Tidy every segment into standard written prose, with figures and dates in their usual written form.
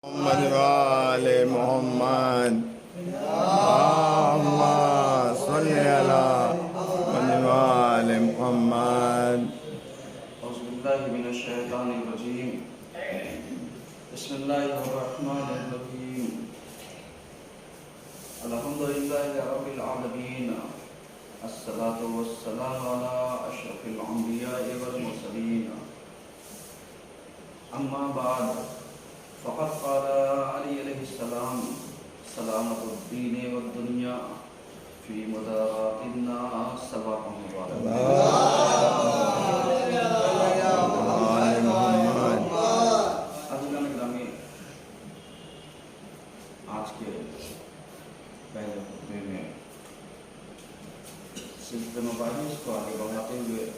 محمد وآل محمد اللهم صل على محمد وآل محمد. أعوذ بالله من الشيطان الرجيم. بسم الله الرحمن الرحيم. الحمد لله رب العالمين. الصلاة والسلام على أشرف الأنبياء والمرسلين. أما بعد فقد قال علي عليه السلام: سلامة الدين والدنيا في مدارات الناس سواء مبارك. آج کے پہلے خطبے میں سلسلہ مباحث کو آگے بڑھاتے ہوئے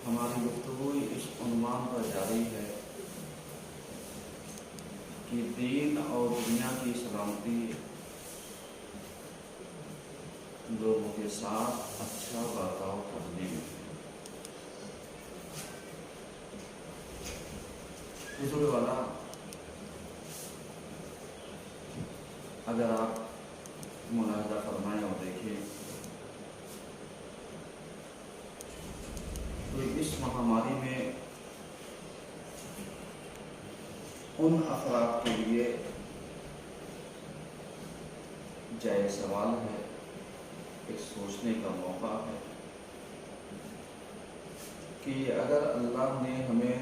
ہماری گفتگو اس عنوان پر جاری ہے کہ دین اور دنیا کی سلامتی لوگوں کے ساتھ اچھا برتاؤ کرنے میں. حضور والا، اگر آپ ملاحظہ فرمائیں اور دیکھیں تو اس مہاماری میں ان افراد کے لیے جائز سوال ہے، ایک سوچنے کا موقع ہے کہ اگر اللہ نے ہمیں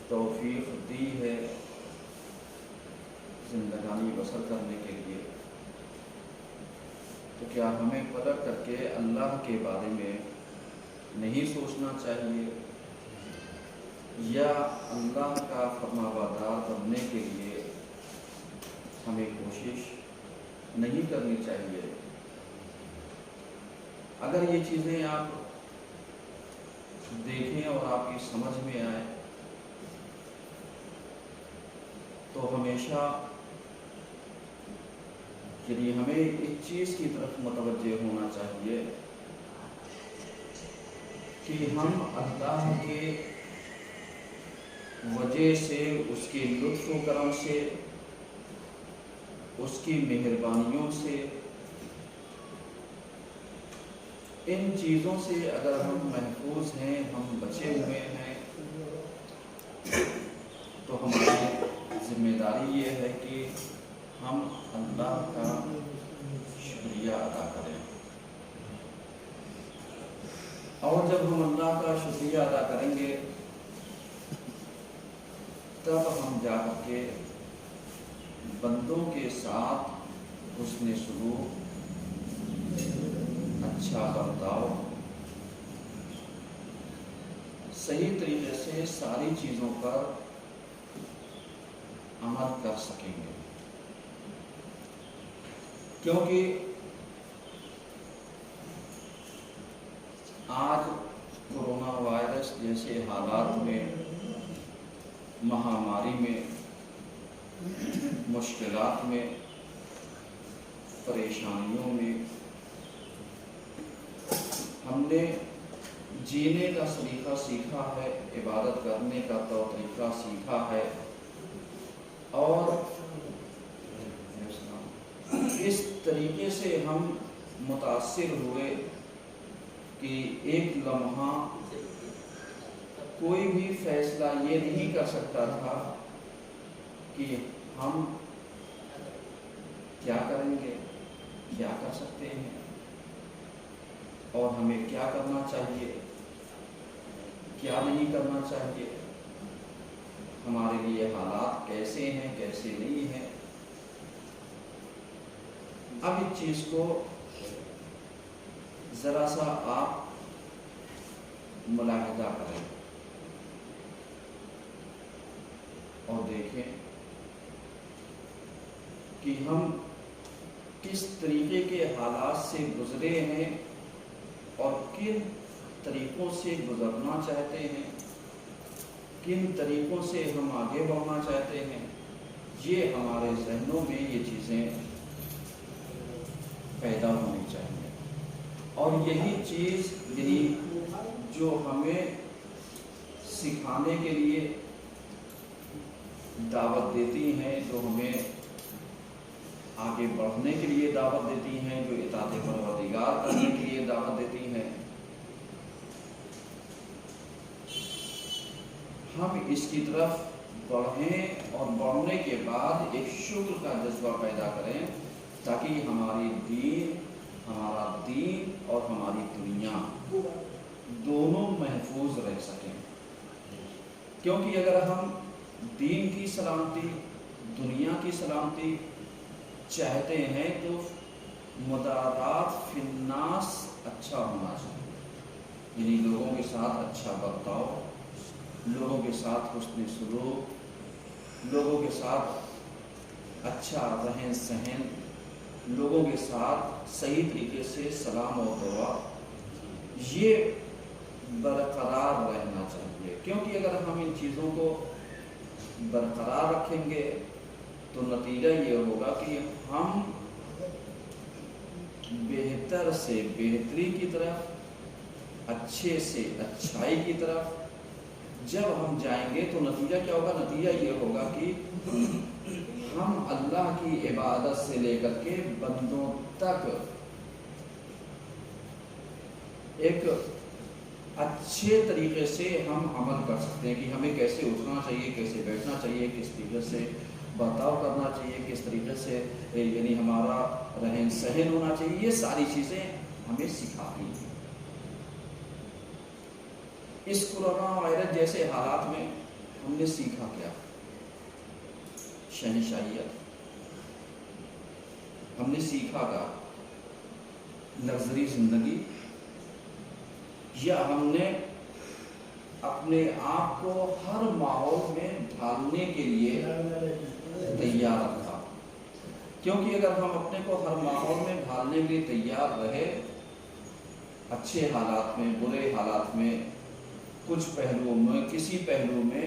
توفیق دی ہے زندگانی بسر کرنے کے لیے، تو کیا ہمیں پلٹ کر کے اللہ کے بارے میں نہیں سوچنا چاہیے، یا اللہ کا فرمانبردار بننے کے لیے ہمیں کوشش نہیں کرنی چاہیے؟ اگر یہ چیزیں آپ دیکھیں اور آپ کی سمجھ میں آئے تو ہمیشہ یعنی ہمیں اس چیز کی طرف متوجہ ہونا چاہیے کہ ہم اللہ کے وجہ سے، اس کے لطف و کرم سے، اس کی مہربانیوں سے، ان چیزوں سے اگر ہم محفوظ ہیں، ہم بچے ہوئے ہیں، تو ہماری ذمہ داری یہ ہے کہ ہم اللہ کا شکریہ ادا کریں. اور جب ہم اللہ کا شکریہ ادا کریں گے تب ہم جا کر کے بندوں کے ساتھ حسن سلوک، اچھا برتاؤ، صحیح طریقے سے ساری چیزوں پر عمل کر سکیں گے. کیونکہ آج کورونا وائرس جیسے حالات میں، مہاماری میں، مشکلات میں، پریشانیوں میں ہم نے جینے کا سلیقہ سیکھا ہے، عبادت کرنے کا طور طریقہ سیکھا ہے، اور اس طریقے سے ہم متاثر ہوئے کہ ایک لمحہ کوئی بھی فیصلہ یہ نہیں کر سکتا تھا کہ ہم کیا کریں گے، کیا کر سکتے ہیں، اور ہمیں کیا کرنا چاہیے، کیا نہیں کرنا چاہیے، ہمارے لیے حالات کیسے ہیں، کیسے نہیں ہیں. اب اس چیز کو ذرا سا آپ ملاحظہ کریں اور دیکھیں کہ ہم کس طریقے کے حالات سے گزرے ہیں اور کن طریقوں سے گزرنا چاہتے ہیں، کن طریقوں سے ہم آگے بڑھنا چاہتے ہیں. یہ ہمارے ذہنوں میں یہ چیزیں پیدا ہونی چاہیے، اور یہی چیز یعنی جو ہمیں सिखाने के लिए दावत देती हैं, जो हमें आगे बढ़ने के लिए दावत देती हैं, जो इताअत परवरदिगार करने के लिए दावत देती हैं। हम इसकी तरफ बढ़ें और बढ़ने के बाद एक शुक्र का जज्बा पैदा करें, ताकि हमारा दीन और हमारी दुनिया दोनों महफूज रह सकें। क्योंकि अगर हम दीन की सलामती, दुनिया की सलामती चाहते हैं तो मुदारात फिन्नास अच्छा होना चाहिए, यानी लोगों के साथ अच्छा बर्ताव, लोगों के साथ हुस्न सलूक, लोगों के साथ अच्छा रहन सहन, लोगों के साथ सही तरीके से सलाम और दुआ, ये बरकरार रहना चाहिए। क्योंकि अगर हम इन चीज़ों को बरकरार रखेंगे तो नतीजा ये होगा कि हम बेहतर से बेहतरी की तरफ, अच्छे से अच्छाई की तरफ जब हम जाएंगे तो नतीजा क्या होगा? नतीजा ये होगा कि हम अल्लाह की इबादत से लेकर के बंदों तक एक अच्छे तरीके से हम अमल कर सकते हैं कि हमें कैसे उठना चाहिए, कैसे बैठना चाहिए, किस तरीके से बर्ताव करना चाहिए, किस तरीके से यानी हमारा रहन सहन होना चाहिए। ये सारी चीज़ें हमें सिखाती हैं। इस कोरोना वायरस जैसे हालात में हमने सीखा क्या? शहनशाहियत। हमने सीखा का लग्जरी जिंदगी, या हमने अपने आप को हर माहौल में ढालने के लिए तैयार रखा। क्योंकि अगर हम अपने को हर माहौल में ढालने के लिए तैयार रहे, अच्छे हालात में, बुरे हालात में, कुछ पहलुओं में, किसी पहलू में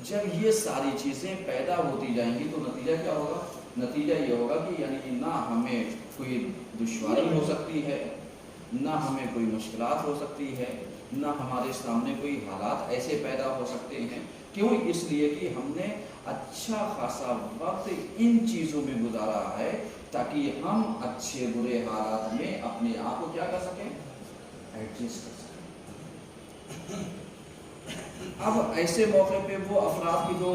जब ये सारी चीज़ें पैदा होती जाएंगी तो नतीजा क्या होगा? नतीजा ये होगा कि यानी ना हमें कोई दुश्वारी हो सकती है, ना हमें कोई मुश्किलात हो सकती है, ना हमारे सामने कोई हालात ऐसे पैदा हो सकते हैं। क्यों? इसलिए कि हमने अच्छा खासा वक्त इन चीज़ों में गुजारा है, ताकि हम अच्छे बुरे हालात में अपने आप को क्या कर सकें? एडजस्ट कर सकें। अब ऐसे मौके पे वो अफराद की जो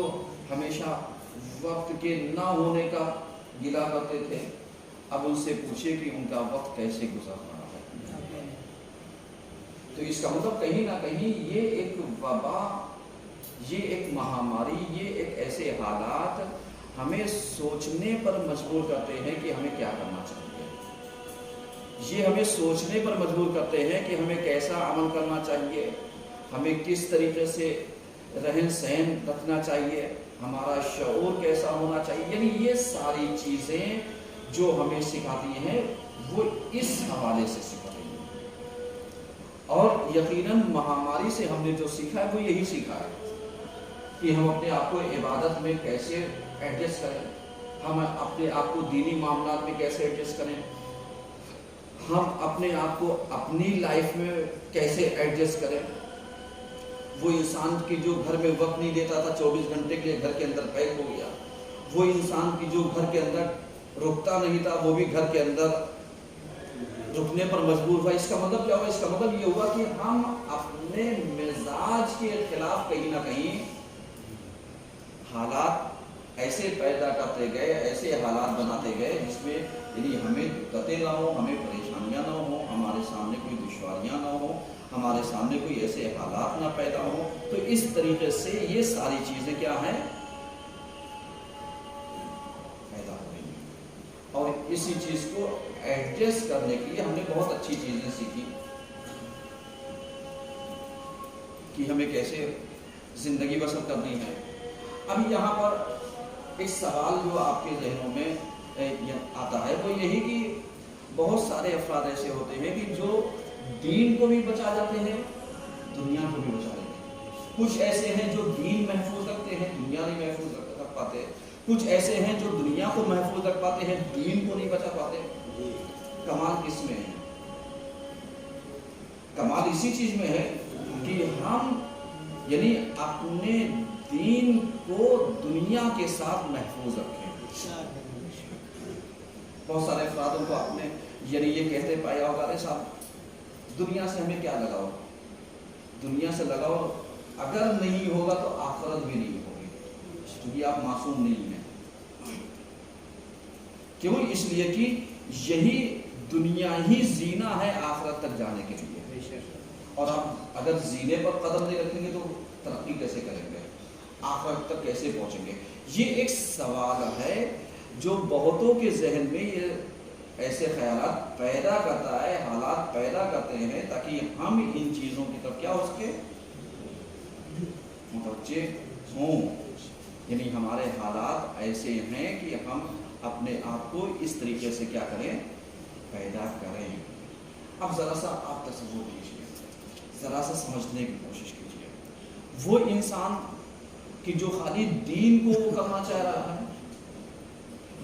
हमेशा वक्त के ना होने का गिला करते थे, अब उनसे पूछे कि उनका वक्त कैसे गुजर रहा है। तो इसका मतलब कहीं ना कहीं ये एक वबा, ये एक महामारी, ये एक ऐसे हालात हमें सोचने पर मजबूर करते हैं कि हमें क्या करना चाहिए। ये हमें सोचने पर मजबूर करते हैं कि हमें कैसा अमल करना चाहिए, हमें किस तरीके से रहन सहन रखना चाहिए, हमारा शऊर कैसा होना चाहिए। यानी ये सारी चीज़ें जो हमें सिखाती हैं वो इस हवाले से सिखाती हैं। और यकीनन महामारी से हमने जो सीखा है वो यही सीखा है कि हम अपने आप को इबादत में कैसे एडजस्ट करें, हम अपने आप को दीनी मामलात में कैसे एडजस्ट करें, हम अपने आप को अपनी लाइफ में कैसे एडजस्ट करें। वो इंसान की जो घर में वक्त नहीं देता था, 24 घंटे के लिए घर के अंदर पैक हो गया। वो इंसान की जो घर के अंदर रुकता नहीं था, वो भी घर के अंदर रुकने पर मजबूर हुआ। इसका मतलब क्या हुआ? इसका मतलब ये हुआ कि हम अपने मिजाज के खिलाफ कहीं ना कहीं हालात ऐसे पैदा करते गए, ऐसे हालात बनाते गए जिसमें यानी हमें दिक्कतें ना हो, हमें परेशानियां ना हो, हमारे सामने कोई दुश्वारियां ना हो, हमारे सामने कोई ऐसे हालात ना पैदा हो। तो इस तरीके से ये सारी चीज़ें क्या हैं? पैदा हो रही हैं। और इसी चीज़ को एडजस्ट करने के लिए हमने बहुत अच्छी चीज़ें सीखी कि हमें कैसे ज़िंदगी बसर करनी है। अभी यहाँ पर एक सवाल जो आपके जहनों में आता है वो यही कि बहुत सारे अफराद ऐसे होते हैं कि जो दीन को भी बचा जाते हैं, दुनिया को भी बचा लेते हैं। कुछ ऐसे हैं जो दीन महफूज रखते हैं, दुनिया नहीं महफूज रख पाते। कुछ ऐसे हैं जो दुनिया को महफूज रख पाते हैं, दीन को नहीं बचा पाते। कमाल किस में है? कमाल इसी चीज में है कि हम یعنی اپنے دین کو دنیا کے ساتھ محفوظ رکھیں. بہت سارے افرادوں کو آپ نے یعنی یہ کہتے پایا ہوگا ارے صاحب دنیا سے ہمیں کیا لگاؤ, دنیا سے لگاؤ اگر نہیں ہوگا تو آخرت بھی نہیں ہوگی, کیونکہ آپ معصوم نہیں ہیں. کیوں؟ اس لیے کہ یہی دنیا ہی زینہ ہے آخرت تک جانے کے لیے, اور آپ اگر زینے پر قدم نہیں رکھیں گے تو ترقی کیسے کریں گے, آخرت تک کیسے پہنچیں گے؟ یہ ایک سوال ہے جو بہتوں کے ذہن میں یہ ایسے خیالات پیدا کرتا ہے, حالات پیدا کرتے ہیں تاکہ ہم ان چیزوں کی طرف کیا ہو سکے, متوجہ ہوں. یعنی ہمارے حالات ایسے ہیں کہ ہم اپنے آپ کو اس طریقے سے کیا کریں, پیدا کریں. اب ذرا سا آپ تصور کیجیے, ذرا سا سمجھنے کی کوشش کیجیے. وہ انسان کہ جو خالی دین کو وہ کرنا چاہ رہا ہے,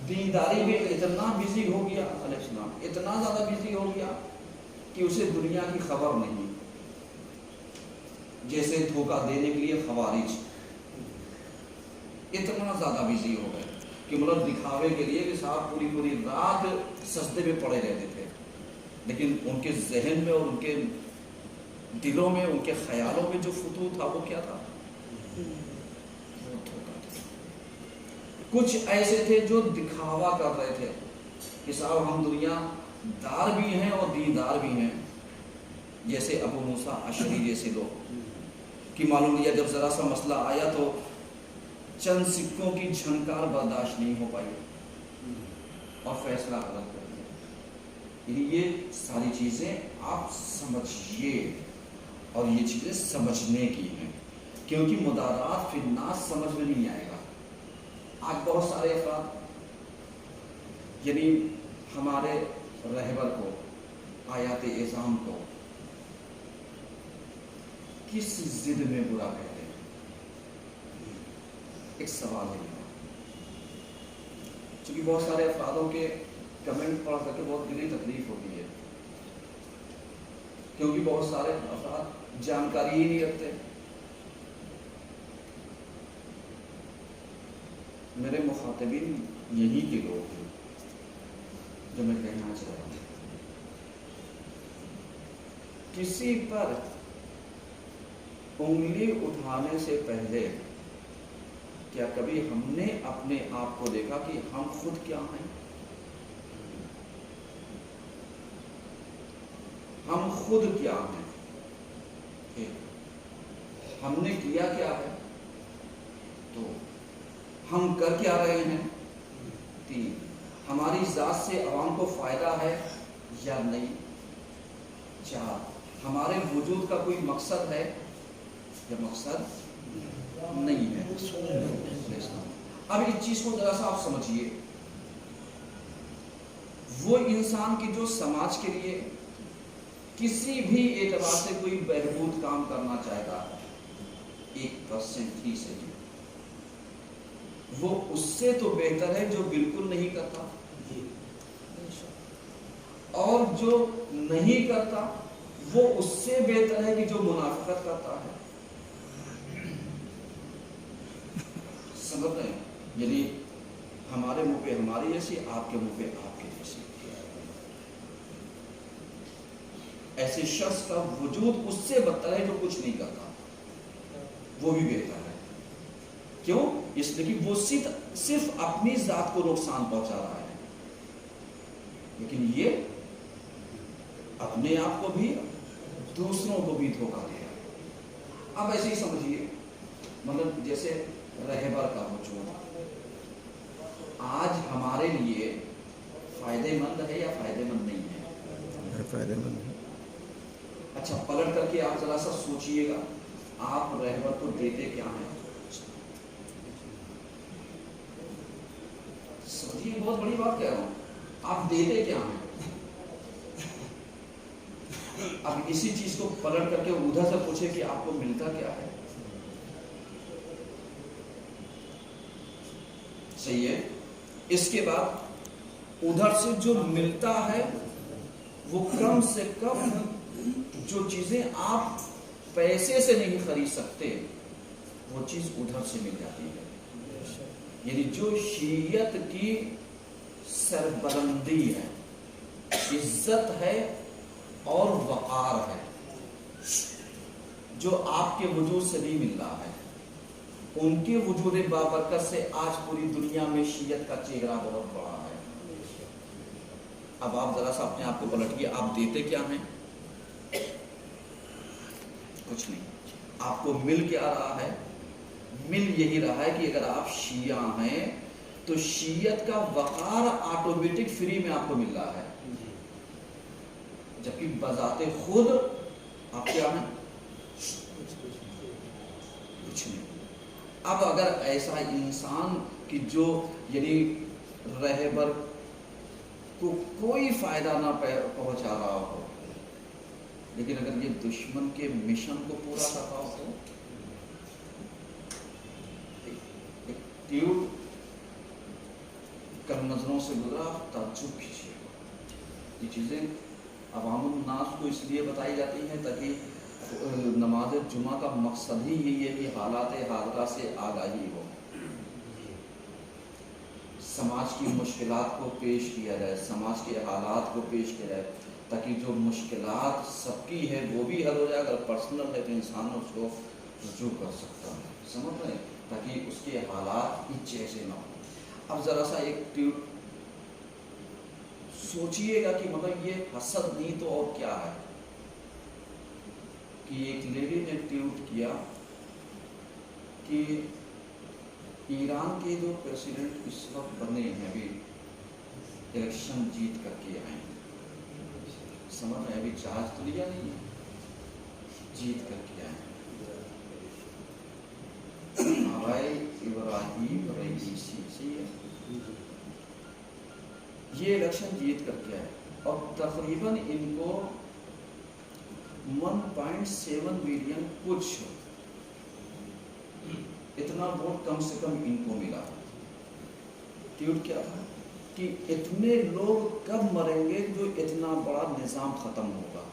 دینداری میں اتنا بزی ہو گیا, علیہ السلام اتنا زیادہ بزی ہو گیا کہ اسے دنیا کی خبر نہیں. جیسے دھوکہ دینے کے لیے خوارج اتنا زیادہ بزی ہو گئے کہ مطلب دکھاوے کے لیے کہ صاحب پوری پوری رات سجدے میں پڑے رہتے تھے, لیکن ان کے ذہن میں اور ان کے دلوں میں, ان کے خیالوں میں جو فتوح تھا وہ کیا تھا, کچھ ایسے تھے جو دکھاوا کر رہے تھے کہ صاحب ہم دنیا دار بھی ہیں اور دیندار بھی ہیں, جیسے ابو موسیٰ اشعری جیسے لوگ کہ معلوم لیا جب ذرا سا مسئلہ آیا تو چند سکوں کی جھنکار برداشت نہیں ہو پائی اور فیصلہ غلط کر دیا. یہ ساری چیزیں آپ سمجھیے, اور یہ چیزیں سمجھنے کی ہیں, کیونکہ مدارات فی الناس سمجھ میں نہیں آئے گا. آج بہت سارے افراد یعنی ہمارے رہبر کو, آیات اعظام کو کس ضد میں برا کہتے ہیں؟ ایک سوال ہے, چونکہ بہت سارے افرادوں کے کمنٹ پڑھ کر کے بہت دلی تکلیف ہوتی ہے, کیونکہ بہت سارے افراد جانکاری ہی نہیں رکھتے. میرے مخاطبین یہی کے لوگ ہیں جو میں کہنا چاہ رہا ہوں. کسی پر انگلی اٹھانے سے پہلے کیا کبھی ہم نے اپنے آپ کو دیکھا کہ ہم خود کیا ہیں؟ ہم خود کیا ہیں, ہم نے کیا کیا ہے, تو ہم کر کیا رہے ہیں, 3 ہماری ذات سے عوام کو فائدہ ہے یا نہیں, 4 ہمارے وجود کا کوئی مقصد ہے یا مقصد نہیں ہے. اب اس چیز کو ذرا سا آپ سمجھیے. وہ انسان کی جو سماج کے لیے کسی بھی اعتبار سے کوئی بہبود کام کرنا چاہتا ہے, 1% ہی صحیح, وہ اس سے تو بہتر ہے جو بالکل نہیں کرتا, اور جو نہیں کرتا وہ اس سے بہتر ہے کہ جو منافقت کرتا ہے. سمجھ رہے ہیں؟ یعنی ہمارے منہ پہ ہماری جیسی, آپ کے منہ پہ آپ کے جیسی. ایسے شخص کا وجود اس سے بدتر ہے جو کچھ نہیں کرتا, وہ بھی بہتر ہے. کیوں؟ اس لیے کہ وہ صرف اپنی ذات کو نقصان پہنچا رہا ہے, لیکن یہ اپنے آپ کو بھی دوسروں کو بھی دھوکہ دے رہا ہے. اب ایسے ہی سمجھیے, مطلب جیسے رہبر کا وجود آج ہمارے لیے فائدے مند ہے یا فائدے مند نہیں ہے؟ فائدے مند ہے. اچھا پلٹ کر کے آپ ذرا سا سوچئے گا, آپ رہبر کو دیتے کیا ہیں؟ سمجھیے, بہت بڑی بات کہہ رہا ہوں, آپ دیتے کیا ہیں؟ اب اسی چیز کو پلٹ کر کے ادھر سے پوچھے کہ آپ کو ملتا کیا ہے. صحیح ہے. اس کے بعد ادھر سے جو ملتا ہے وہ کم سے کم جو چیزیں آپ پیسے سے نہیں خرید سکتے وہ چیز ادھر سے مل جاتی ہے. یعنی جو شیعت کی سربلندی ہے، عزت ہے اور وقار ہے، جو آپ کے وجود سے نہیں مل رہا ہے، ان کے وجود بابرکت سے آج پوری دنیا میں شیعت کا چہرہ بہت بڑا ہے. اب آپ ذرا سا اپنے آپ کو پلٹیے، آپ دیتے کیا ہیں؟ کچھ نہیں. آپ کو مل کیا رہا ہے؟ مل یہی رہا ہے کہ اگر آپ شیعہ ہیں تو شیعت کا وقار آٹومیٹک فری میں آپ کو مل رہا ہے، جبکہ بذات خود آپ کیا ہیں؟ کچھ نہیں. اب اگر ایسا انسان کہ جو یعنی رہبر کو کوئی فائدہ نہ پہنچا رہا ہو، لیکن اگر یہ دشمن کے مشن کو پورا کر رہا ہو تو ٹیوب کل نظروں سے گزرا، تعجب کیجیے. یہ چیزیں عوام الناس کو اس لیے بتائی جاتی ہیں تاکہ نماز جمعہ کا مقصد ہی یہی ہے کہ حالات حاضرہ سے آگاہی ہو، سماج کی مشکلات کو پیش کیا جائے، سماج کے حالات کو پیش کیا جائے، تاکہ جو مشکلات سب کی ہے وہ بھی حل ہو جائے. اگر پرسنل ہے تو انسان اس کو رجوع کر سکتا ہے، سمجھ رہے ہیں، تاکہ اس کے حالات ہی جیسے نہ ہوں. اب ذرا سا ایک ٹیوٹ سوچئے گا کہ مطلب یہ حسد نہیں تو اور کیا ہے. کہ ایک لیڈی نے ٹویٹ کیا کہ ایران کے جو پریسیڈنٹ اس وقت بنے ہیں، ابھی الیکشن جیت کر کے آئے ہیں، سمجھ رہے ہیں، ابھی چارج تو لیا نہیں ہے، جیت کر کے آئے ہیں. ہمارے ابراہیم رئیسی سے یہ الیکشن جیت کر کے آئے اور تقریباً ان کو 1.7 ملین کچھ اتنا ووٹ کم سے کم ان کو ملا. ٹویٹ کیا تھا کہ اتنے لوگ کب مریں گے جو اتنا بڑا نظام ختم ہوگا.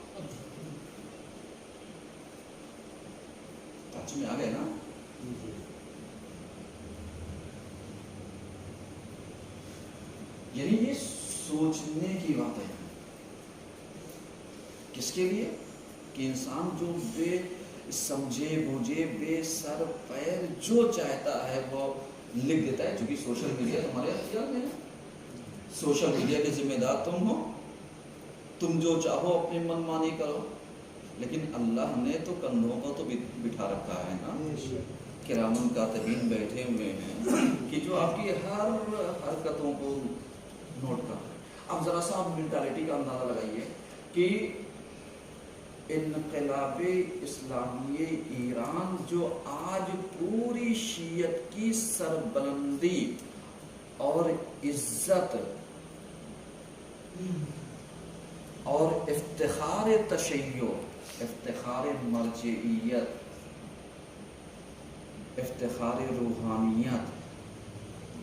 سچ میں آ گئے نا. یعنی یہ سوچنے کی بات ہے. کس کے لیے؟ کہ انسان جو بے سمجھے بوجھے بے سر پیر جو چاہتا ہے وہ لکھ دیتا ہے. چونکہ سوشل میڈیا تمہارے اختیار میں ہے، سوشل میڈیا کے ذمہ دار تم ہو، تم جو چاہو اپنی من مانی کرو. لیکن اللہ نے تو کندھوں کو تو بٹھا رکھا ہے نا، کرامن کاتبین بیٹھے ہوئے ہیں کہ جو آپ کی ہر حرکتوں کو نوٹ کر. اب ذرا سا آپ مینٹالٹی کا اندازہ لگائیے کہ انقلاب اسلامی ایران جو آج پوری شیعت کی سربلندی اور عزت اور افتخار تشیع، افتخار مرجعیت، افتخار روحانیت،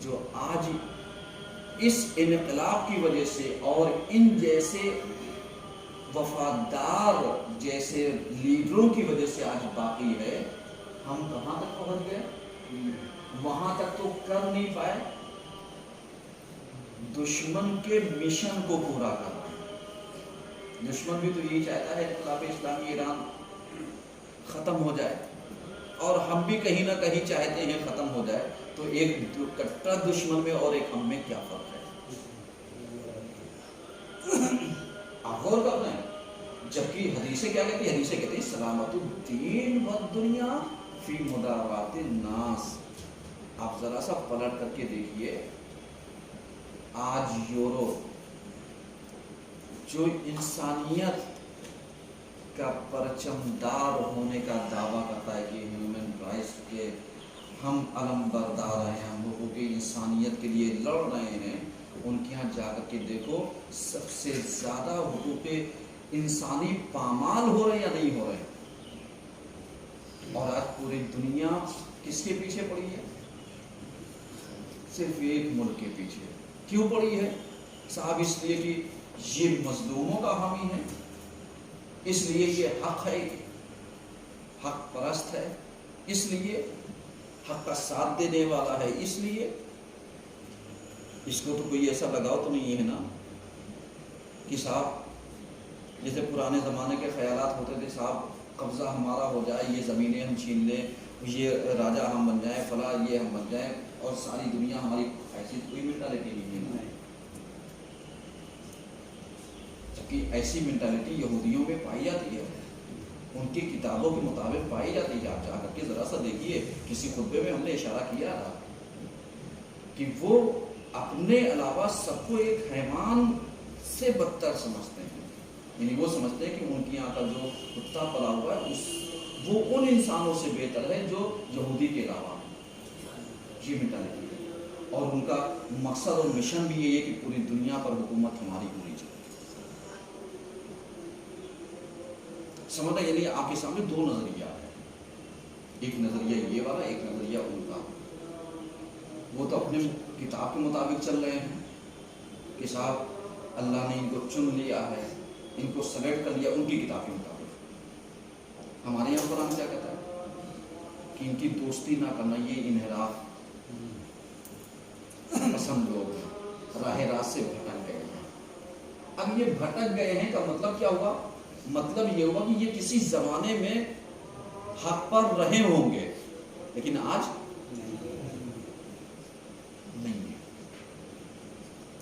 جو آج اس انقلاب کی وجہ سے اور ان جیسے وفادار جیسے لیڈروں کی وجہ سے آج باقی ہے. ہم کہاں تک پہنچ گئے؟ وہاں تک تو کر نہیں پائے، دشمن کے مشن کو پورا کرنا. دشمن بھی تو یہی چاہتا ہے انقلاب اسلامی ایران ختم ہو جائے، اور ہم بھی کہیں نہ کہیں چاہتے ہیں ختم ہو جائے. تو ایک کٹا دشمن میں اور ایک ہم میں کیا فرق ہے؟ آپ غور کر رہے ہیں. جبکہ حدیثیں کیا کہتی ہیں؟ حدیثیں کہتی ہیں سلامت الدین والدنیا فی مدارات الناس. آپ ذرا سا پلٹ کر کے دیکھیے، آج یورپ جو انسانیت کا پرچمدار ہونے کا دعویٰ کرتا ہے کہ ہیومن رائٹس کے ہم علم بردار ہیں، ہم حقوق انسانیت کے لیے لڑ رہے ہیں، ان کے یہاں جا کر کے دیکھو سب سے زیادہ حقوق انسانی پامال ہو رہے ہیں یا نہیں ہو رہے ہیں. اور آج پوری دنیا کس کے پیچھے پڑی ہے؟ صرف ایک ملک کے پیچھے. کیوں پڑی ہے صاحب؟ اس لیے کہ یہ مظلوموں کا حامی ہے، اس لیے یہ حق ہے حق پرست ہے اس لیے، حق کا ساتھ دینے والا ہے اس لیے، اس کو تو کوئی ایسا لگاؤ تو نہیں ہے نا کہ صاحب جیسے پرانے زمانے کے خیالات ہوتے تھے، صاحب قبضہ ہمارا ہو جائے، یہ زمینیں ہم چھین لیں، یہ راجہ ہم بن جائیں، فلاں یہ ہم بن جائیں اور ساری دنیا ہماری، ایسی کوئی مینٹالٹی نہیں ہے نا۔ جبکہ ایسی مینٹالٹی یہودیوں میں پائی جاتی ہے، ان کی کتابوں کے مطابق پائی جاتی ہے۔ آپ جا کر کے ذرا سا دیکھیے، کسی خطبے میں ہم نے اشارہ کیا تھا کہ وہ اپنے علاوہ سب کو ایک حیوان سے بدتر سمجھتے ہیں، یعنی وہ سمجھتے ہیں کہ ان کی یہاں کا جو کتا پلا ہوا ہے وہ ان انسانوں سے بہتر ہے جو یہودی کے علاوہ ہیں۔ یہ مینٹالٹی ہے، اور ان کا مقصد اور مشن بھی یہ ہے کہ پوری دنیا پر حکومت ہماری ہونی چاہیے۔ سمجھنا، یعنی آپ کے سامنے دو نظریات ہیں، ایک نظریہ یہ والا، ایک نظریہ ان کا۔ وہ تو اپنے کتاب کے مطابق چل رہے ہیں کہ صاحب اللہ نے ان کو چن لیا ہے، ان کو سلیکٹ کر لیا ان کی کتاب کے مطابق۔ ہمارے یہاں قرآن کیا کہتا ہے کہ ان کی دوستی نہ کرنا، یہ انحراف پسند لوگ ہیں، راہ راست سے بھٹک گئے ہیں۔ اب یہ بھٹک گئے ہیں کا مطلب کیا ہوا؟ مطلب یہ ہوا کہ یہ کسی زمانے میں حق پر رہے ہوں گے لیکن آج نہیں ہے،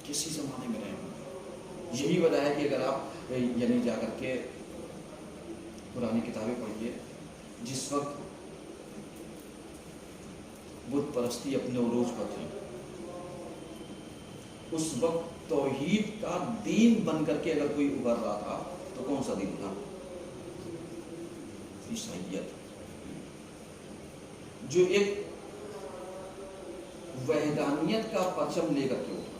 کسی زمانے میں رہے ہوں گے۔ یہی وجہ ہے کہ اگر آپ یعنی جا کر کے پرانی کتابیں پڑھیے، جس وقت بت پرستی اپنے عروج پر تھی، اس وقت توحید کا دین بن کر کے اگر کوئی ابھر رہا تھا تو کون سا دین تھا؟ عیسائیت، جو ایک وحدانیت کا پرچم لے کر کے اٹھا۔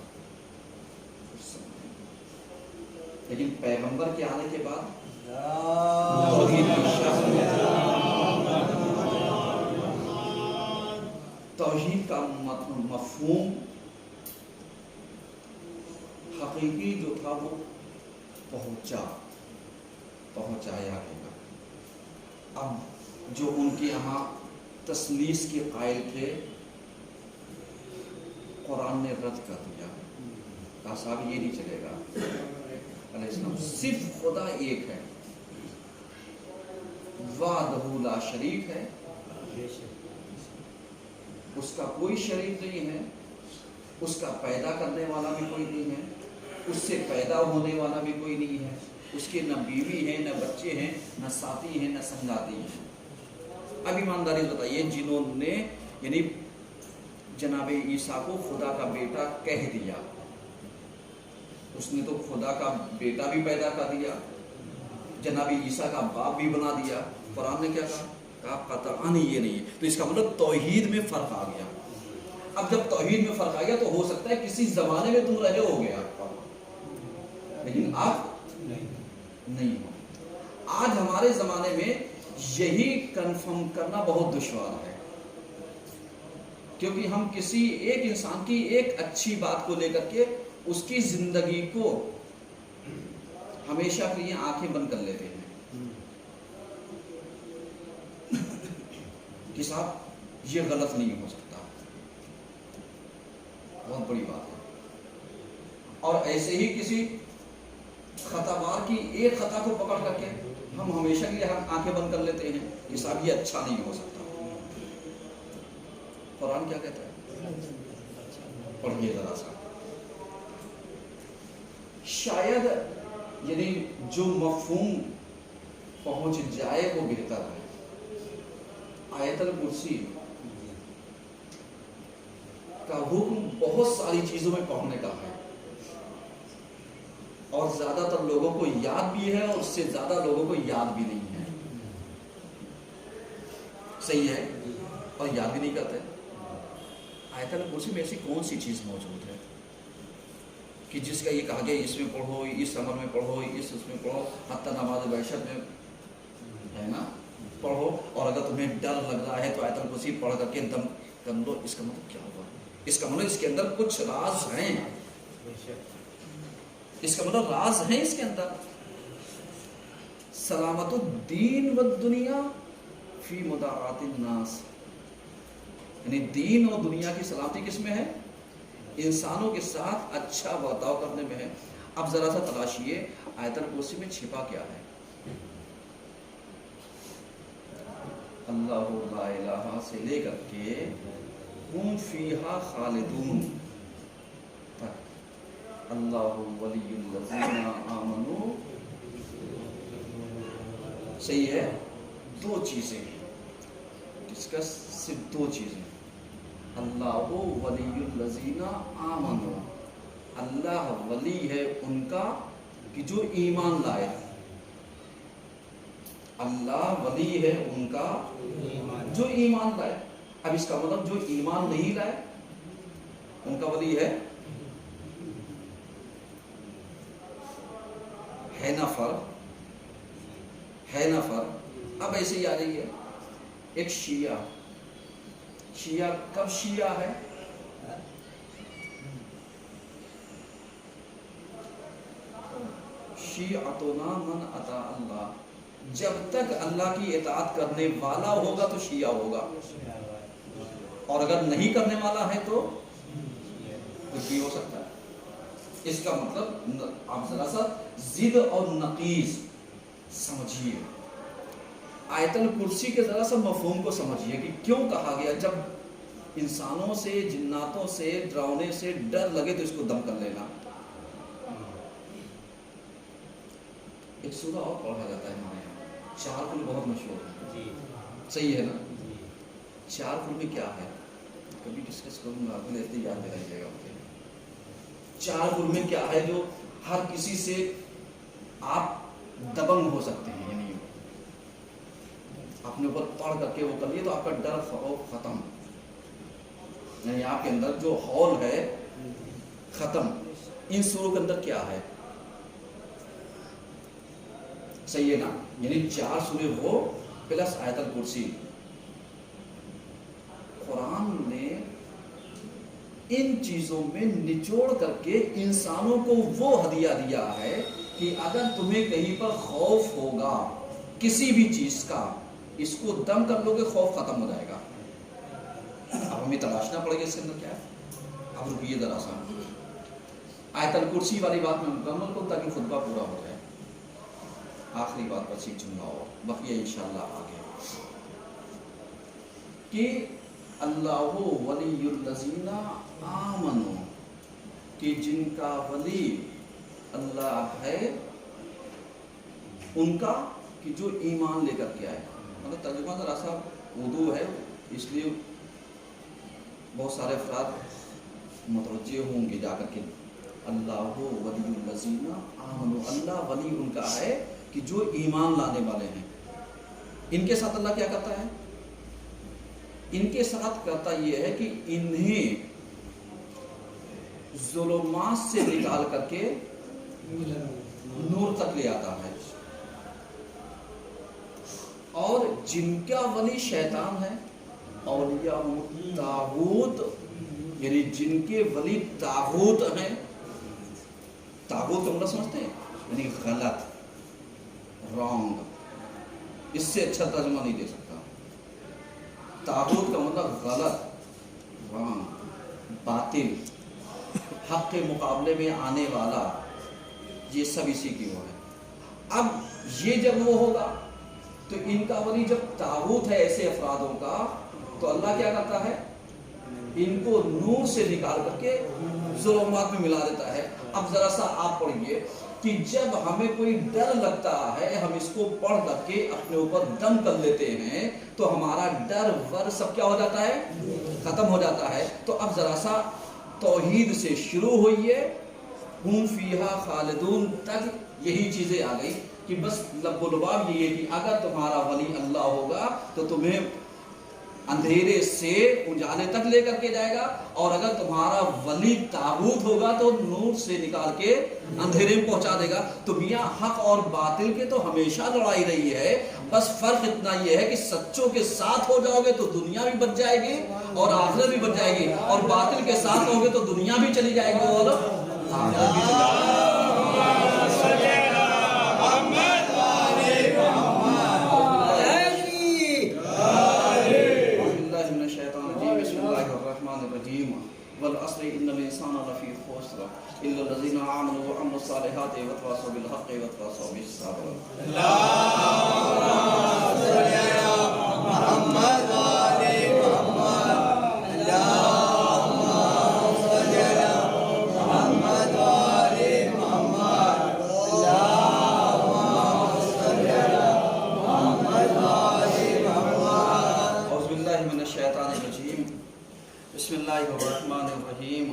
لیکن پیغمبر کے آنے کے بعد توحید کا مفہوم حقیقی جو تھا وہ پہنچایا گیا۔ اب جو ان کے یہاں تثلیث کے قائل تھے، قرآن نے رد کر دیا، کہا صاحب یہ نہیں چلے گا، علیہ السلام صرف خدا ایک ہے، وحدہ لا شریک ہے، اس کا کوئی شریک نہیں ہے، اس کا پیدا کرنے والا بھی کوئی نہیں ہے، اس سے پیدا ہونے والا بھی کوئی نہیں ہے، اس کے نہ بیوی ہے، نہ بچے ہیں، نہ ساتھی ہیں، نہ سنگاتی ہیں۔ اب ایمانداری بتائیے، جنہوں نے یعنی جناب عیسیٰ کو خدا کا بیٹا کہہ دیا، اس نے تو خدا کا بیٹا بھی پیدا کر دیا، جناب عیسیٰ کا باپ بھی بنا دیا۔ قرآن نے کیا کہا؟ قطعاً یہ نہیں ہے۔ تو اس کا مطلب توحید میں فرق آ گیا۔ اب جب توحید میں فرق آ گیا تو ہو سکتا ہے کسی زمانے میں تم رہے ہو گیا، لیکن آپ نہیں ہو۔ آج ہمارے زمانے میں یہی کنفرم کرنا بہت دشوار ہے، کیونکہ ہم کسی ایک انسان کی ایک اچھی بات کو لے کر کے اس کی زندگی کو ہمیشہ کے لیے آنکھیں بند کر لیتے ہیں کہ صاحب یہ غلط نہیں ہو سکتا، بہت بڑی بات ہے۔ اور ایسے ہی کسی خطا بار کی ایک خطا کو پکڑ کر کے ہم ہمیشہ کے لیے آنکھیں بند کر لیتے ہیں کہ صاحب یہ اچھا نہیں ہو سکتا۔ قرآن کیا کہتا ہے؟ پڑھیے ذرا سا، شاید یعنی جو مفہوم پہنچ جائے وہ بہتر ہے۔ آیت الکرسی کا حکم بہت ساری چیزوں میں پڑھنے کا ہے، اور زیادہ تر لوگوں کو یاد بھی ہے اور اس سے زیادہ لوگوں کو یاد بھی نہیں ہے۔ صحیح ہے، اور یاد بھی نہیں کرتے۔ آیت الکرسی میں ایسی کون سی چیز موجود ہے کہ جس کا یہ کہا گیا اس میں پڑھو، اس عمل میں پڑھو، اس میں پڑھو، حتی نماز بحشت میں ہے نا پڑھو، اور اگر تمہیں ڈر لگ رہا ہے تو آیت الکرسی پڑھ کر کے دم کر لو۔ اس کا مطلب کیا ہوگا؟ اس کا مطلب اس کے اندر کچھ راز ہیں، اس کا مطلب راز ہیں اس کے اندر۔ سلامت الدین و دنیا फी मुदाआत الناس, यानी दीन और दुनिया की सलामती किस में है? इंसानों के साथ अच्छा बर्ताव करने में है। अब जरा सा तलाशिए आयतल कुर्सी में छिपा क्या है। अल्लाहु ला इलाहा से लेकर के हुम फीहा खालिदून तक, अल्लाहु वलियुल लज़ीना आमनू, सही है। दो चीजें डिस्कस, सिर्फ दो चीजें। अल्लाहु वलियुल लज़ीना आमनू, अल्लाह वली है उनका कि जो ईमान लाए। अल्लाह वली है उनका जो ईमान लाए। अब इसका मतलब जो ईमान नहीं लाए उनका वली है ना फर्क, है ना फर्क। अब ऐसे ही आ रही है एक शिया। शिया कब शिया है? शिअतुना मन अता अल्लाह, जब तक अल्लाह की इताअत करने वाला होगा तो शिया होगा, और अगर नहीं करने वाला है तो कुछ भी हो सकता है। इसका मतलब आप जरा सा जिद और नकीस समझिए। आयतल कुर्सी के जरा सा मफहूम को समझिए कि क्यों कहा गया जब इंसानों से, जिन्नातों से, डरावने से डर लगे तो इसको दम कर लेना। एक सूरा और पढ़ा जाता है हमारे यहाँ, चार कुल बहुत मशहूर है, सही है ना? चार कुल में क्या है कभी डिस्कस करूंगा, अगले हफ्ते याद दिलाइएगा मुझे। चार कुल में क्या है जो हर किसी से आप दबंग हो सकते हैं, यानी अपने ऊपर पढ़ करके वो कर लिए तो आपका डर खत्म, यानी आपके अंदर जो हौल है खत्म। इन सूरों के अंदर क्या है, सही है ना? यानी चार सूरे हो प्लस आयतल कुर्सी। कुरान ने इन चीजों में निचोड़ करके इंसानों को वो हदिया दिया है कि अगर तुम्हें कहीं पर खौफ होगा किसी भी चीज का, इसको दम कर लोगे, खौफ खत्म हो जाएगा। अब हमें तलाशना पड़ेगा इसके अंदर क्या है। अब रुकिए जरा सा, आयतल कुर्सी वाली बात में मुकम्मल करूं ताकि खुतबा पूरा हो जाए। आखिरी बात पर सीख चुनना हो, बकिया इंशाअल्लाह आगे, कि अल्लाहु वलियुल लज़ीना आमनू, कि जिनका वली अल्लाह है उनका कि जो ईमान लेकर के आए। मतलब तर्जुमा जरा सा उर्दू है इसलिए बहुत सारे अफराद मुतवज्जे होंगे जाकर के। अल्लाहु वलियुल लज़ीना आमनू, अल्लाह वली उनका है कि जो ईमान लाने वाले हैं। इनके साथ अल्लाह क्या करता है? इनके साथ करता यह है कि इन्हें ज़ुल्मात से निकाल करके नूर तक ले आता है। और जिनका वली शैतान है, औलिया तागूत, यानी जिनके वली तागूत हैं। तागूत को मतलब समझते हैं, यानी गलत, रॉन्ग, इससे अच्छा तर्जुमा नहीं दे सकता। तागूत का मतलब गलत, रॉन्ग, बातिल, हक के मुकाबले में आने वाला, ये सब इसी की वो है। अब ये जब वो होगा तो इनका वली जब तागूत है ऐसे अफरादों का, तो अल्लाह क्या करता है? इनको नूर से निकाल करके ज़ुल्मात में मिला देता है। अब जरा सा आप पढ़िए कि जब हमें कोई डर लगता है, हम इसको पढ़ करके अपने ऊपर दम कर लेते हैं तो हमारा डर वर सब क्या हो जाता है? खत्म हो जाता है। तो अब जरा सा तौहीद से शुरू हुई है, हुम फीहा खालिदून तक यही चीजें आ गई कि बस लब्बुलबाब ये है कि अगर तुम्हारा वली अल्लाह होगा तो तुम्हें अंधेरे से उजाले तक लेकर के जाएगा, और अगर तुम्हारा वली तागूत होगा तो नूर से निकाल के अंधेरे में पहुंचा देगा। तो मियां हक और बातिल के तो हमेशा लड़ाई रही है, बस फर्क इतना यह है कि सच्चों के साथ हो जाओगे तो दुनिया भी बच जाएगी और आखिरत भी बच जाएगी, और बातिल के साथ होगे तो दुनिया भी चली जाएगी और आखिरत भी चली जाएगी। वसल्लम इल्ला लज़ीना आमनु व अमिलु स्सालिहाति व तवासौ बिल हक़्क़ि व तवासौ बिस सब्र। बिस्मिल्लाहिर्रहमानिर्रहीम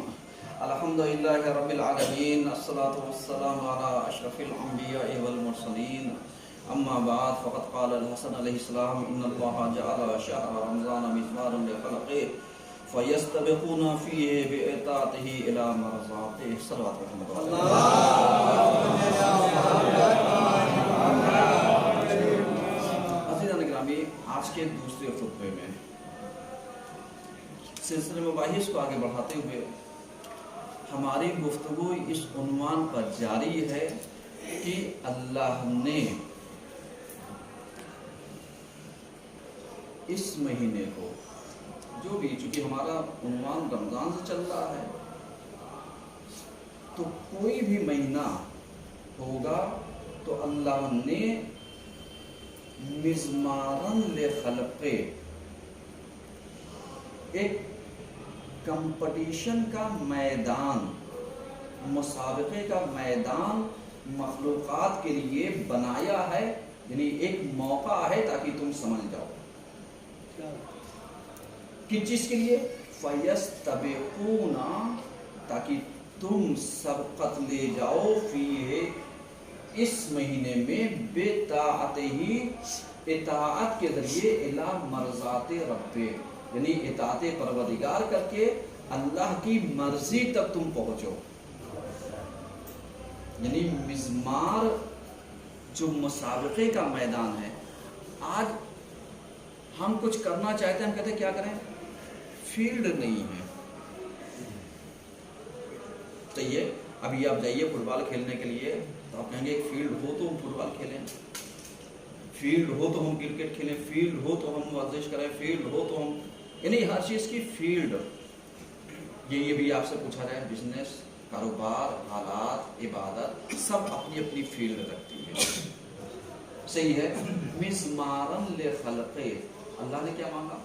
अल्हम्दुलिल्लाहि रब्बिल आलमीन अस्सलातु वस्सलामु अला अशरफिल अंबिया'i वल मुरसलीन अम्मा बाद फ़क़द क़ाल अल-हसन अलैहिस्सलाम इन्नल्लाहा जअला शहर रमज़ान मिज़मारन लिख़ल्क़िही फ़यस्तबिक़ूना फ़ीहि बिइताअतिही इला मरज़ातिही। सल्लल्लाहु अलैहि वसल्लम। अज़ीज़ान गिरामी, आज के दूसरे खुतबे में सिलसिले मबाहिस को आगे बढ़ाते हुए हमारी गुफ्तगू इस उन्वान पर जारी है कि अल्लाह ने इस महीने को, जो भी, चूंकि हमारा उन्वान रमज़ान से चल रहा है, तो कोई भी महीना होगा तो अल्लाह ने मिज़मारन ले खल्क़े, एक कंपटीशन का मैदान, मुसाबक़े का मैदान मखलूक़ात के लिए बनाया है। यानी एक मौका है ताकि तुम समझ जाओ किस चीज़ के लिए, फ़यस्तबिक़ूना, ताकि तुम सबक़त ले जाओ, फ़ीहे, इस महीने में, बिताअतिही, इताअत के ज़रिए, इला मरज़ाति रब्बे, यानी इताअत परवरदिगार करके अल्लाह की मर्जी तक तुम पहुंचो। यानी मिज़मार जो मुसाबक़े का मैदान है, आज हम कुछ करना चाहते हैं, हम कहते हैं क्या करें, फील्ड नहीं है। तो ये अभी आप जाइए फुटबॉल खेलने के लिए, तो आप कहेंगे एक फील्ड हो तो हम फुटबॉल खेलें, फील्ड हो तो हम क्रिकेट खेलें, फील्ड हो तो हम वर्जिश करें, फील्ड हो तो हम, यानी हर चीज़ की फील्ड। ये भी आपसे पूछा जाए, बिजनेस, कारोबार, हालात, इबादत, सब अपनी अपनी फील्ड रखती है। सही है। मिज़मारन ले खल्क़े, अल्लाह ने क्या मांगा,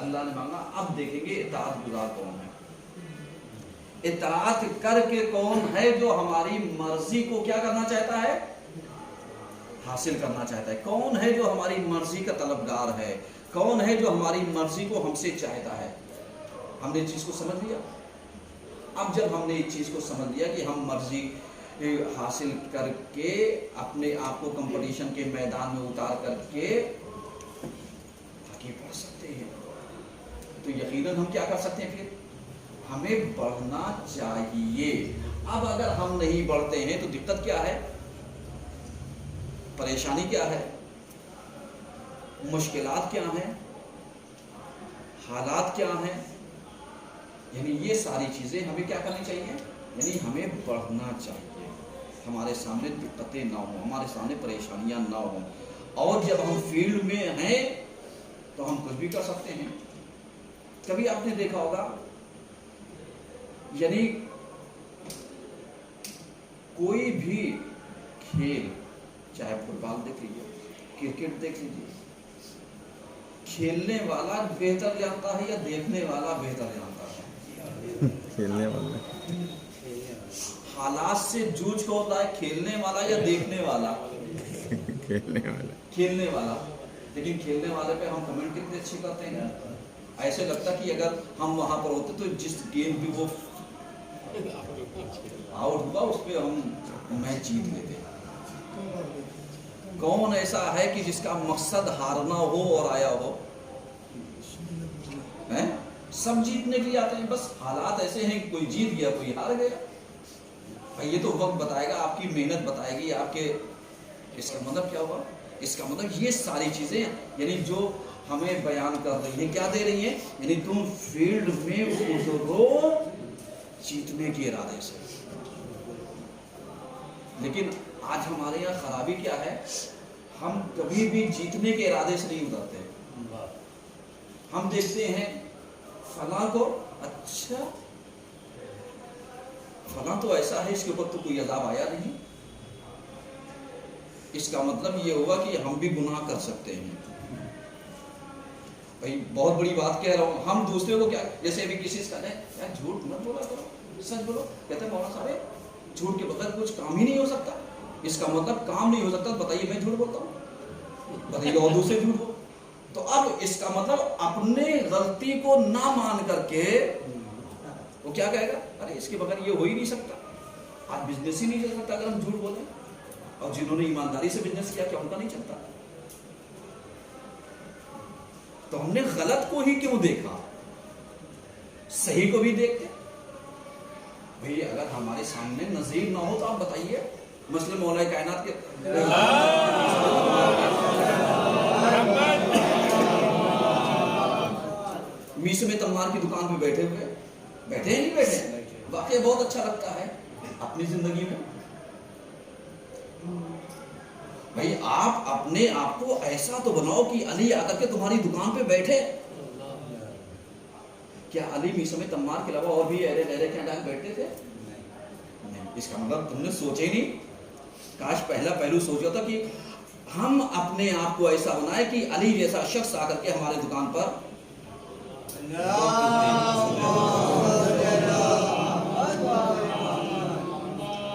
अल्लाह ने मांगा, अब देखेंगे इताअत गुज़ार कौन है, इताअत करके कौन है जो हमारी मर्जी को क्या करना चाहता है, हासिल करना चाहता है, कौन है जो हमारी मर्जी का तलबगार है, कौन है जो हमारी मर्जी को हमसे चाहता है। हमने इस चीज़ को समझ लिया। अब जब हमने इस चीज़ को समझ लिया कि हम मर्जी हासिल करके अपने आप को कंपटीशन के मैदान में उतार करके आगे बढ़ सकते हैं, तो यकीनन हम क्या कर सकते हैं, फिर हमें बढ़ना चाहिए। अब अगर हम नहीं बढ़ते हैं तो दिक्कत क्या है, परेशानी क्या है, मुश्किलात क्या हैं, हालात क्या हैं। यानी ये सारी चीज़ें हमें क्या करनी चाहिए, यानी हमें बढ़ना चाहिए, हमारे सामने दिक्कतें ना हो, हमारे सामने परेशानियां ना हो। और जब हम फील्ड में हैं तो हम कुछ भी कर सकते हैं। कभी आपने देखा होगा, यानी कोई भी खेल, चाहे फुटबॉल देख लीजिए, क्रिकेट देख लीजिए, खेलने वाला बेहतर जानता है या देखने वाला बेहतर जानता है, खेलने वाला, हालात से जूझ कौन रहा है, खेलने वाला या देखने वाला, खेलने वाला, खेलने वाला। लेकिन खेलने वाले पे हम कमेंट कितने अच्छे करते हैं, ऐसे लगता कि अगर हम वहां पर होते तो जिस गेम भी वो आउट हुआ उस पर हम मैच जीत लेते। कौन ऐसा है कि जिसका मकसद हारना हो और आया हो, हैं? सब जीतने के लिए आते हैं, बस हालात ऐसे हैं कि कोई जीत गया कोई हार गया। भाई ये तो वक्त बताएगा, आपकी मेहनत बताएगी आपके। इसका मतलब क्या हुआ, इसका मतलब ये सारी चीजें यानी जो हमें बयान कर रही है, क्या दे रही है, यानी तुम फील्ड में उतरो जीतने के इरादे से। लेकिन आज हमारे यहाँ खराबी क्या है, हम कभी भी जीतने के इरादे से नहीं उतरते। हम देखते हैं फला को, अच्छा फला तो ऐसा है, इसके ऊपर तो कोई अजाब आया नहीं, इसका मतलब ये हुआ कि हम भी गुनाह कर सकते हैं। भाई बहुत बड़ी बात कह रहा हूँ, हम दूसरे को क्या, जैसे अभी किसी से कहते हैं यार झूठ मत बोला करो, सच बोलो, कहते हैं मौलाना साहब झूठ के बगैर कुछ काम ही नहीं हो सकता, इसका मतलब काम नहीं हो सकता, बताइए मैं झूठ बोलता हूँ, बताइए और दूसरे झूठ बोल। तो अब इसका मतलब अपने गलती को ना मान करके वो क्या कहेगा, अरे इसके बगैर ये हो ही नहीं सकता, आज बिजनेस ही नहीं चल सकता अगर हम झूठ बोलें, और जिन्होंने ईमानदारी से बिजनेस किया क्या उनका नहीं चलता? तो हमने गलत को ही क्यों देखा, सही को भी देखते। भाई अगर हमारे सामने नजीर ना हो तो आप बताइए, मसले मौला कायनात के मीस में तम्मार की दुकान पे बैठे हुए, बैठे ही नहीं बैठे, वाकई बहुत अच्छा लगता है अपनी जिंदगी में। भाई आप अपने आप को ऐसा तो बनाओ कि अली आकर के तुम्हारी दुकान पे बैठे। क्या अली मीस में तम्मार के अलावा और भी अरे लहरे क्या डाल बैठते थे? नहीं, इसका मतलब तुमने सोचे नहीं। काश पहला पहलू सोचा था कि हम अपने आप को ऐसा बनाए कि अली जैसा शख्स आकर के हमारे दुकान पर,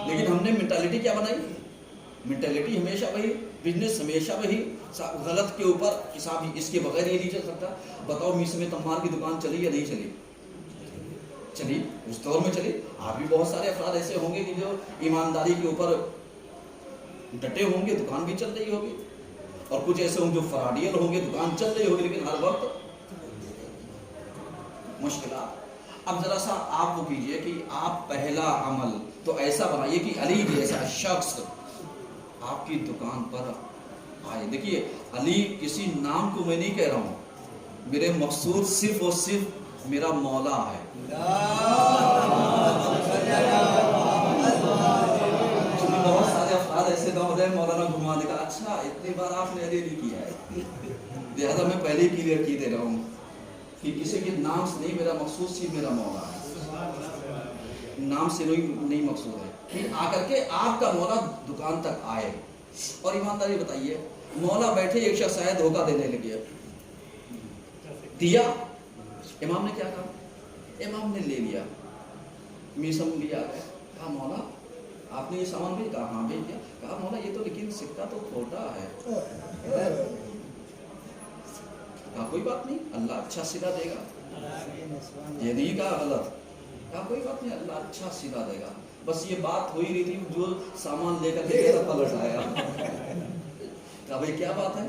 लेकिन हमने मेंटालिटी क्या बनाई? मेंटालिटी हमेशा वही, बिजनेस हमेशा वही, गलत के ऊपर कि साहब इसके बगैर ये नहीं चल सकता। बताओ मीस में तम्मार की दुकान चली या नहीं चली? चली, उस दौर में चली। आप भी बहुत सारे अफराद ऐसे होंगे कि जो ईमानदारी के ऊपर डटे होंगे, दुकान भी चल रही होगी, और कुछ ऐसे होंगे जो फराडियल होंगे, दुकान चल रही होगी लेकिन हर वक्त मुश्किलात। अब जरा सा आप वो कीजिए कि आप पहला अमल तो ऐसा बनाइए कि अली जैसा शख्स आपकी दुकान पर आए। देखिए अली किसी नाम को मैं नहीं कह रहा हूँ, मेरे मकसूद सिर्फ और सिर्फ मेरा मौला है। बहुत सारे अफराद ऐसे गाँव रहे, मौलाना घुमा देगा, अच्छा इतनी बार आपने अली नहीं किया है, लिहाजा मैं पहले ही क्लियर की दे रहा हूँ कि किसी के नाम से नहीं, मेरा मकसूद सिर्फ मेरा मौला है, नाम से नहीं मकसूद है कि आकर के आपका मौला दुकान तक आए। और ईमानदारी बताइए, मौला बैठे एक शख्स आया धोखा देने लगे, दिया, इमाम ने क्या कहा? इमाम ने ले लिया, मीसम लिया, कहा मौला आपने ये सामान भेज? कहा हाँ भेज दिया। कहा मौला ये तो लेकिन सिक्का तो खोटा है। कहा कोई बात नहीं, अल्लाह अच्छा सिला देगा। ये नहीं कहा गलत, कहा कोई बात नहीं, अल्लाह अच्छा सिला देगा। बस ये बात हो ही रही थी, जो सामान लेकर के गया पलट आया। कहा भाई क्या बात है?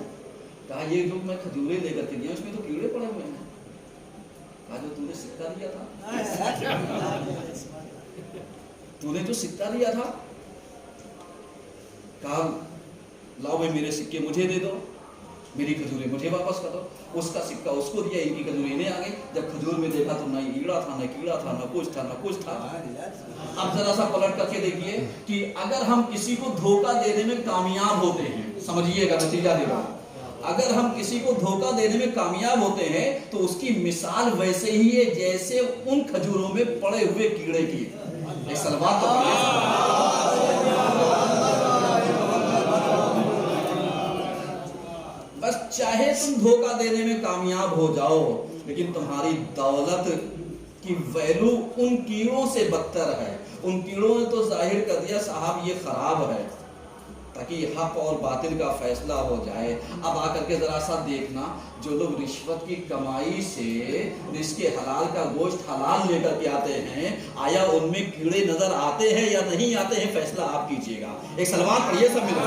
कहा ये जो मैं खजूरें लेकर के गया उसमें तो कीड़े पड़े हुए हैं। कहा जो तूने सिक्का दिया था, तूने जो सिक्का दिया था, कहा लाओ भाई मेरे सिक्के मुझे दे दो, मेरी खजूरें मुझे वापस कर दो। उसका सिक्का उसको दिया, इनकी खजूरें इन्हें आ गई। जब खजूर में देखा तो ना कीड़ा था, न कीड़ा था, न कुछ था, न कुछ था। अब जरा सा पलट करके देखिए कि अगर हम किसी को धोखा देने में कामयाब होते हैं, समझिएगा नतीजा देगा, अगर हम किसी को धोखा देने में कामयाब होते हैं तो उसकी मिसाल वैसे ही है जैसे उन खजूरों में पड़े हुए कीड़े की। एक सलवात तो बस चाहे तुम धोखा देने में कामयाब हो जाओ, लेकिन तुम्हारी दौलत की वैल्यू उन कीड़ों से बदतर है। उन कीड़ों ने तो जाहिर कर दिया साहब ये खराब है, ताकि हक और बातिल का फैसला हो जाए। अब आकर के जरा सा देखना, जो लोग रिश्वत की कमाई से रिस्के हलाल का गोश्त हलाल लेकर के आते हैं, आया उनमें कीड़े नजर आते हैं या नहीं आते हैं? फैसला आप कीजिएगा। एक सलवात पढ़िए सब मिलकर,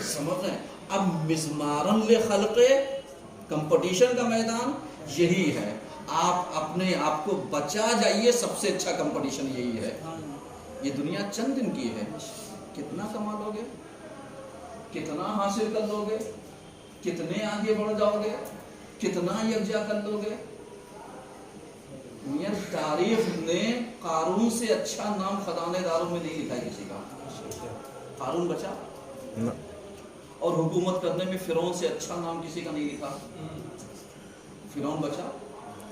समझ रहे हैं? अब मिज़मारन ले खल्क़े, कंपटीशन का मैदान यही है। आप अपने आप को बचा जाइए, सबसे अच्छा कंपटीशन यही है। ये दुनिया चंद दिन की है, कितना कमा लोगे, कितना हासिल कर लोगे, कितने आगे बढ़ जाओगे, कितना यकजा कर लोगे। दुनिया तारीख ने कारून से अच्छा नाम खजानेदारों में नहीं लिखा है किसी का। कारून बचा, और हुकूमत करने में फिरौन से अच्छा नाम किसी का नहीं लिखा। فرعون بچا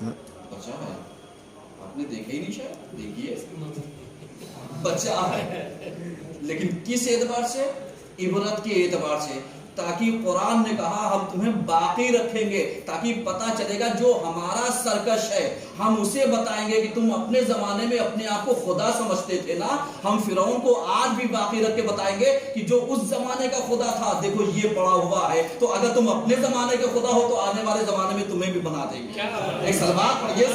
ہاں۔ بچا ہے، آپ نے دیکھا ہی نہیں شاید، دیکھیے بچا ہے، لیکن کس اعتبار سے؟ عبرت کے اعتبار سے، تاکہ قرآن نے کہا ہم تمہیں باقی رکھیں گے، تاکہ پتہ چلے گا جو ہمارا سرکش ہے ہم اسے بتائیں گے کہ تم اپنے زمانے میں اپنے آپ کو خدا سمجھتے تھے نا، ہم فرعون کو آج بھی باقی رکھ کے بتائیں گے کہ جو اس زمانے کا خدا تھا دیکھو یہ پڑا ہوا ہے، تو اگر تم اپنے زمانے کے خدا ہو تو آنے والے زمانے میں تمہیں بھی بنا دیں گے۔ ایک سلوات پڑھیے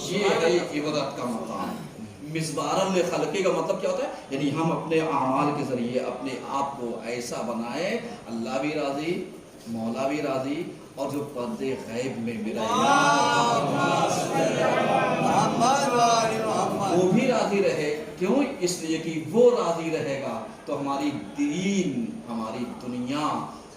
یہ ہے عبرت کا مقام۔ مزبارم خلقے کا مطلب کیا ہوتا ہے؟ یعنی ہم اپنے اعمال کے ذریعے اپنے آپ کو ایسا بنائیں اللہ بھی راضی، مولا بھی راضی، اور جو پردے غیب میں بھی رہے وہ بھی راضی رہے۔ کیوں؟ اس لیے کہ وہ راضی رہے گا تو ہماری دین، ہماری دنیا،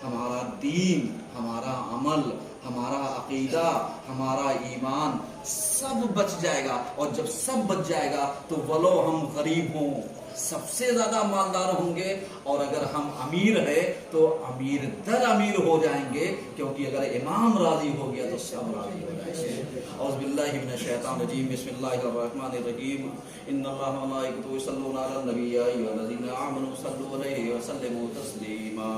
ہمارا دین، ہمارا عمل، ہمارا عقیدہ، ہمارا ایمان سب بچ جائے گا، اور جب سب بچ جائے گا تو ولو ہم غریب ہوں سب سے زیادہ مالدار ہوں گے، اور اگر ہم امیر ہیں تو امیر در امیر ہو جائیں گے، کیونکہ اگر امام راضی ہو گیا تو سب راضی ہو جائیں گے۔ اعوذ باللہ من الشیطان الرجیم، بسم اللہ الرحمن الرحیم، ان اللہ و ملائکتہ یصلون علی النبی یا ایھا الذین آمنوا صلوا علیہ وسلموا تسلیما۔